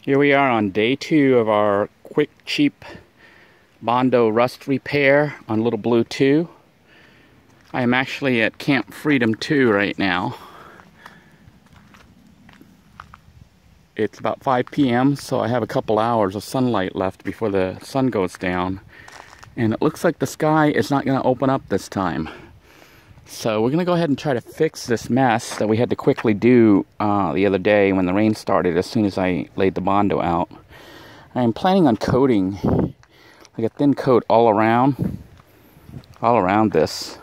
Here we are on day 2 of our quick, cheap Bondo rust repair on Lil Blue II. I am actually at Camp Freedom 2 right now. It's about 5 p.m. so I have a couple hours of sunlight left before the sun goes down. And it looks like the sky is not going to open up this time. So we're going to go ahead and try to fix this mess that we had to quickly do the other day when the rain started as soon as I laid the Bondo out. I'm planning on coating like a thin coat all around this.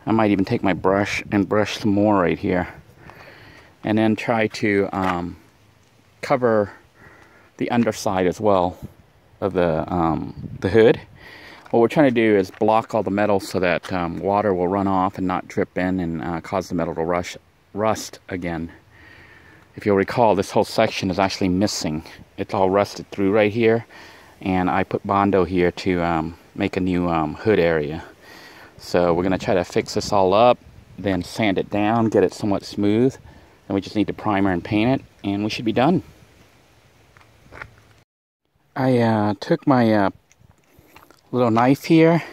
I might even take my brush and brush some more right here. And then try to cover the underside as well of the hood. What we're trying to do is block all the metal so that water will run off and not drip in and cause the metal to rust again. If you'll recall, this whole section is actually missing. It's all rusted through right here, and I put Bondo here to make a new hood area. So we're going to try to fix this all up, then sand it down, get it somewhat smooth. Then we just need to primer and paint it, and we should be done. I took my little knife here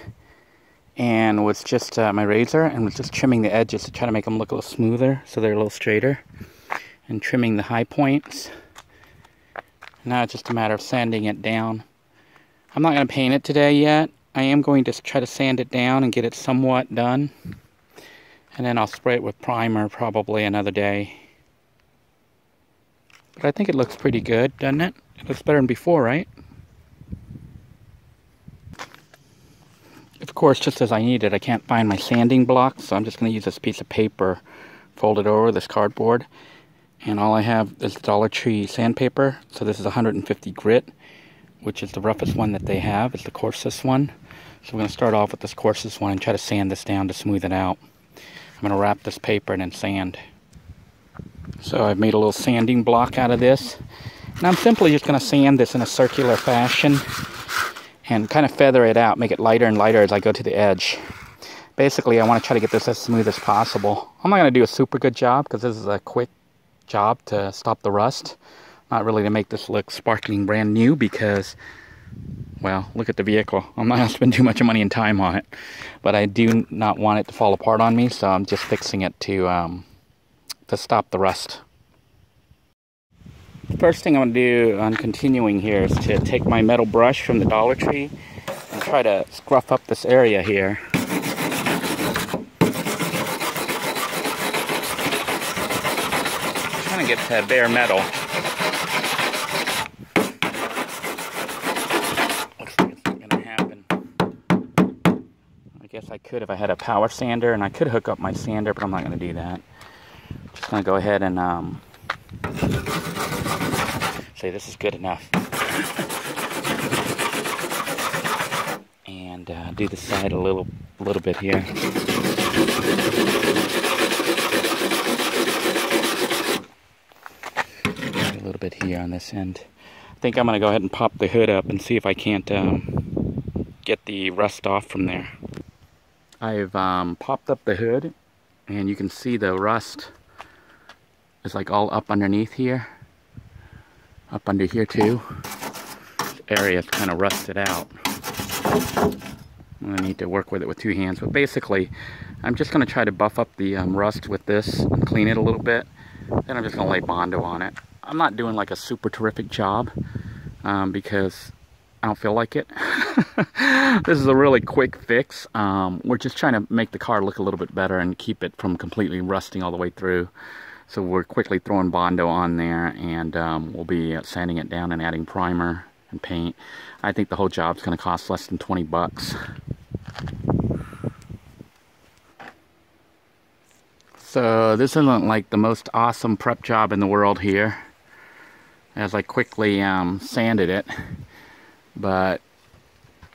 and was just my razor and was just trimming the edges to try to make them look a little smoother so they're a little straighter, and trimming the high points. Now it's just a matter of sanding it down. I'm not going to paint it today yet. I am going to try to sand it down and get it somewhat done, and then I'll spray it with primer probably another day. But I think it looks pretty good, doesn't it? It looks better than before, right? Of course, just as I need it, I can't find my sanding block, so I'm just going to use this piece of paper folded over, this cardboard. And all I have is Dollar Tree sandpaper, so this is 150 grit, which is the roughest one that they have. It's the coarsest one. So we're going to start off with this coarsest one and try to sand this down to smooth it out. I'm going to wrap this paper and then sand. So I've made a little sanding block out of this. And I'm simply just going to sand this in a circular fashion and kind of feather it out, make it lighter and lighter as I go to the edge. Basically, I want to try to get this as smooth as possible. I'm not going to do a super good job because this is a quick job to stop the rust. Not really to make this look sparkling brand new because, well, look at the vehicle. I'm not going to spend too much money and time on it. But I do not want it to fall apart on me, so I'm just fixing it to stop the rust. The first thing I'm going to do on continuing here is to take my metal brush from the Dollar Tree and try to scruff up this area here. I'm trying to get to bare metal. Looks like it's not going to happen. I guess I could if I had a power sander, and I could hook up my sander, but I'm not going to do that. I'm just going to go ahead and say this is good enough. And do the side a little bit here. A little bit here on this end. I think I'm going to go ahead and pop the hood up and see if I can't get the rust off from there. I've popped up the hood, and you can see the rust is like all up underneath here. Up under here too. This area is kind of rusted out. I need to work with it with 2 hands, but basically I'm just going to try to buff up the rust with this and clean it a little bit. Then I'm just going to lay Bondo on it. I'm not doing like a super terrific job because I don't feel like it. This is a really quick fix. We're just trying to make the car look a little bit better and keep it from completely rusting all the way through. So we're quickly throwing Bondo on there, and we'll be sanding it down and adding primer and paint. I think the whole job's going to cost less than 20 bucks. So this isn't like the most awesome prep job in the world here, as I quickly sanded it, but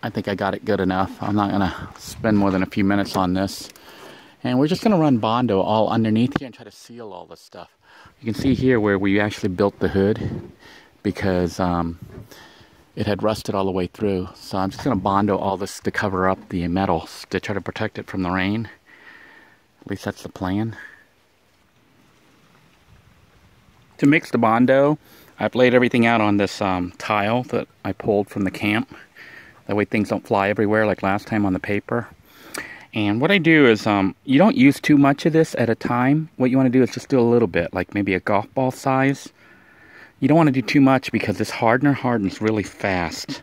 I think I got it good enough. I'm not going to spend more than a few minutes on this. And we're just going to run Bondo all underneath here and try to seal all this stuff. You can see here where we actually built the hood because it had rusted all the way through. So I'm just going to Bondo all this to cover up the metal to try to protect it from the rain. At least that's the plan. To mix the Bondo, I've laid everything out on this tile that I pulled from the camp. That way things don't fly everywhere like last time on the paper. And what I do is, you don't use too much of this at a time. What you want to do is just do a little bit, like maybe a golf ball size. You don't want to do too much because this hardener hardens really fast.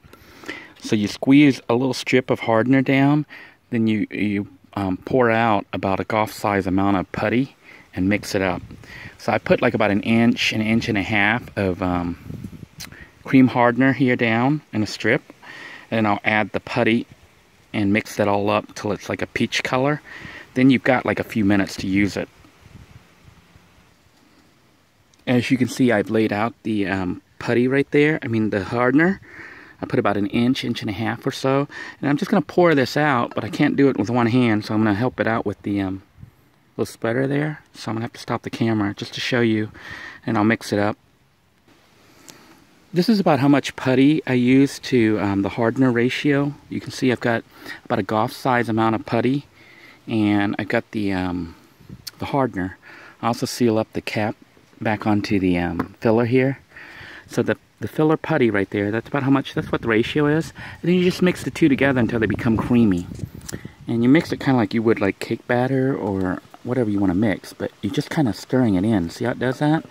So you squeeze a little strip of hardener down, then you pour out about a golf size amount of putty and mix it up. So I put like about an inch and a half of cream hardener here down in a strip. And I'll add the putty and mix that all up till it's like a peach color. Then you've got like a few minutes to use it. As you can see, I've laid out the putty right there. I mean the hardener. I put about an inch and a half or so. And I'm just going to pour this out, but I can't do it with one hand, so I'm going to help it out with the little spreader there. So I'm going to have to stop the camera just to show you, and I'll mix it up. This is about how much putty I use to the hardener ratio. You can see I've got about a golf size amount of putty, and I've got the hardener. I also seal up the cap back onto the filler here. So the filler putty right there, that's about how much, that's what the ratio is. And then you just mix the two together until they become creamy. And you mix it kind of like you would like cake batter or whatever you want to mix, but you're just kind of stirring it in. See how it does that?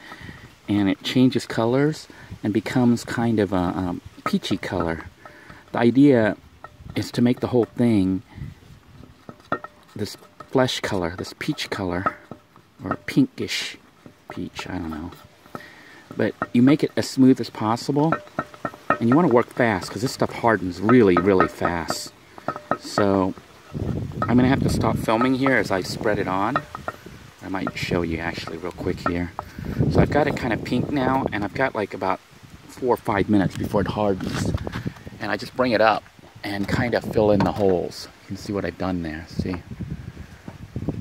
And it changes colors and becomes kind of a peachy color. The idea is to make the whole thing this flesh color, this peach color, or pinkish peach, I don't know. But you make it as smooth as possible, and you want to work fast because this stuff hardens really, really fast. So I'm going to have to stop filming here as I spread it on. I might show you actually real quick here. So I've got it kind of pink now, and I've got like about 4 or 5 minutes before it hardens. And I just bring it up and kind of fill in the holes. You can see what I've done there, see?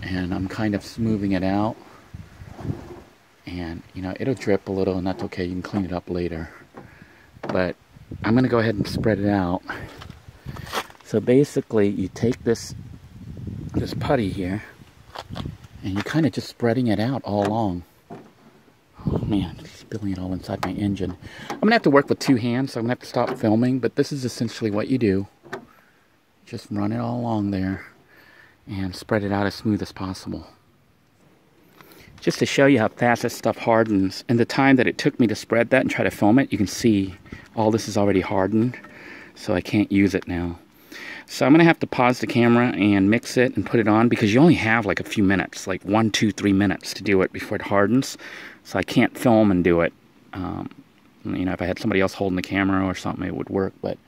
And I'm kind of smoothing it out. And, you know, it'll drip a little, and that's okay. You can clean it up later. But I'm going to go ahead and spread it out. So basically, you take this putty here, and you're kind of just spreading it out all along. Oh man, it's spilling it all inside my engine. I'm going to have to work with 2 hands, so I'm going to have to stop filming. But this is essentially what you do. Just run it all along there and spread it out as smooth as possible. Just to show you how fast this stuff hardens, and the time that it took me to spread that and try to film it, you can see all this is already hardened, so I can't use it now. So I'm going to have to pause the camera and mix it and put it on, because you only have like a few minutes, like 1, 2, 3 minutes to do it before it hardens. So I can't film and do it. You know, if I had somebody else holding the camera or something, it would work, but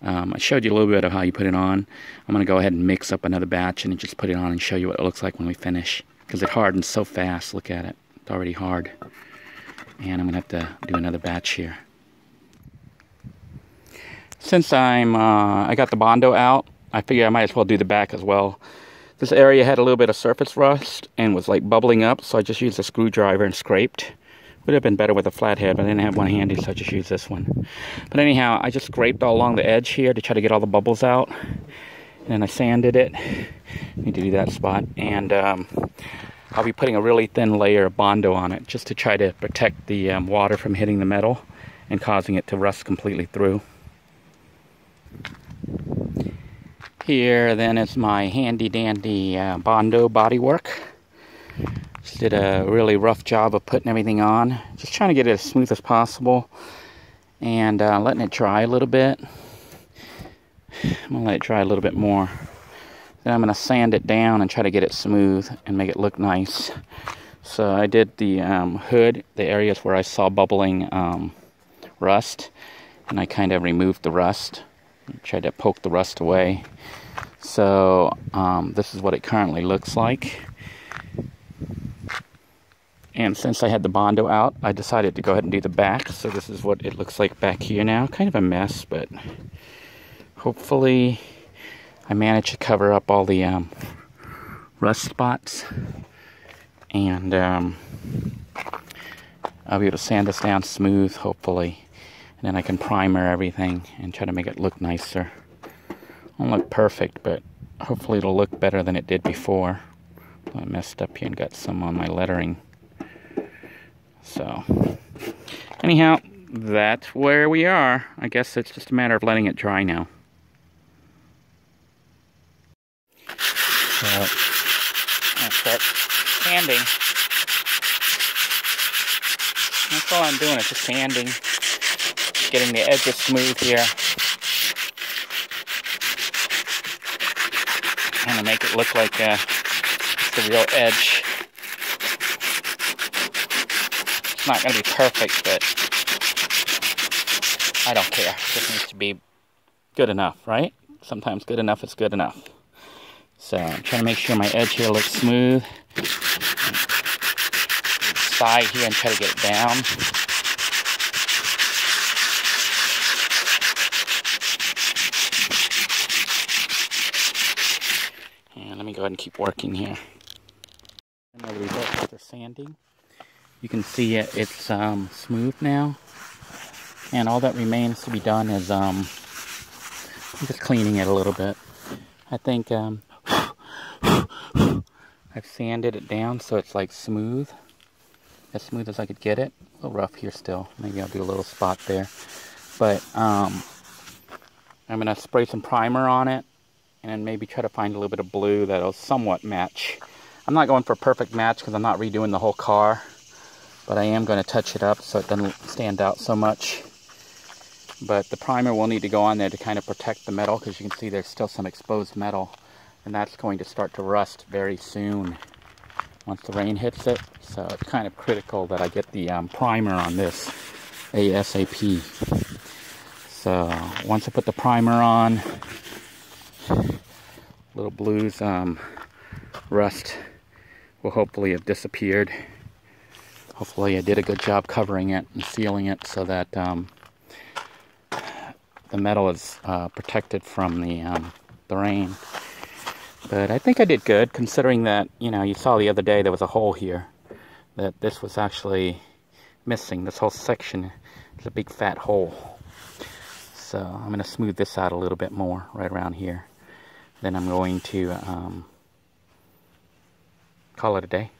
I showed you a little bit of how you put it on. I'm going to go ahead and mix up another batch and just put it on and show you what it looks like when we finish. Because it hardens so fast. Look at it. It's already hard. And I'm going to have to do another batch here. Since I got the Bondo out, I figured I might as well do the back as well. This area had a little bit of surface rust and was like bubbling up, so I just used a screwdriver and scraped. Would have been better with a flathead, but I didn't have one handy, so I just used this one. But anyhow, I just scraped all along the edge here to try to get all the bubbles out. And then I sanded it. Need to do that spot. And I'll be putting a really thin layer of Bondo on it just to try to protect the water from hitting the metal and causing it to rust completely through. Here then is my handy dandy Bondo bodywork. Just did a really rough job of putting everything on. Just trying to get it as smooth as possible and letting it dry a little bit. I'm going to let it dry a little bit more. Then I'm going to sand it down and try to get it smooth and make it look nice. So I did the hood, the areas where I saw bubbling rust, and I kind of removed the rust. Tried to poke the rust away. So this is what it currently looks like. And since I had the Bondo out, I decided to go ahead and do the back. So this is what it looks like back here now. Kind of a mess, but hopefully I managed to cover up all the rust spots. And I'll be able to sand this down smooth, hopefully. And then I can primer everything and try to make it look nicer. Won't look perfect, but hopefully it'll look better than it did before. I messed up here and got some on my lettering. So, Anyhow, that's where we are. I guess it's just a matter of letting it dry now. So, I'll start sanding. That's all I'm doing, is just sanding. Getting the edges smooth here. Trying to make it look like the real edge. It's not going to be perfect, but I don't care. It just needs to be good enough, right? Sometimes good enough is good enough. So I'm trying to make sure my edge here looks smooth. Side here and try to get it down. And let me go ahead and keep working here. Another result after sanding. You can see it's smooth now. And all that remains to be done is I'm just cleaning it a little bit. I think I've sanded it down so it's like smooth as I could get it. A little rough here still. Maybe I'll do a little spot there. But I'm going to spray some primer on it and then maybe try to find a little bit of blue that'll somewhat match. I'm not going for a perfect match because I'm not redoing the whole car, but I am going to touch it up so it doesn't stand out so much. But the primer will need to go on there to kind of protect the metal, because you can see there's still some exposed metal, and that's going to start to rust very soon once the rain hits it. So it's kind of critical that I get the primer on this ASAP. So once I put the primer on, Lil Blue's rust will hopefully have disappeared. Hopefully I did a good job covering it and sealing it so that the metal is protected from the rain. But I think I did good, considering that, you know, you saw the other day there was a hole here that this was actually missing. This whole section is a big fat hole. So I'm going to smooth this out a little bit more right around here. Then I'm going to call it a day.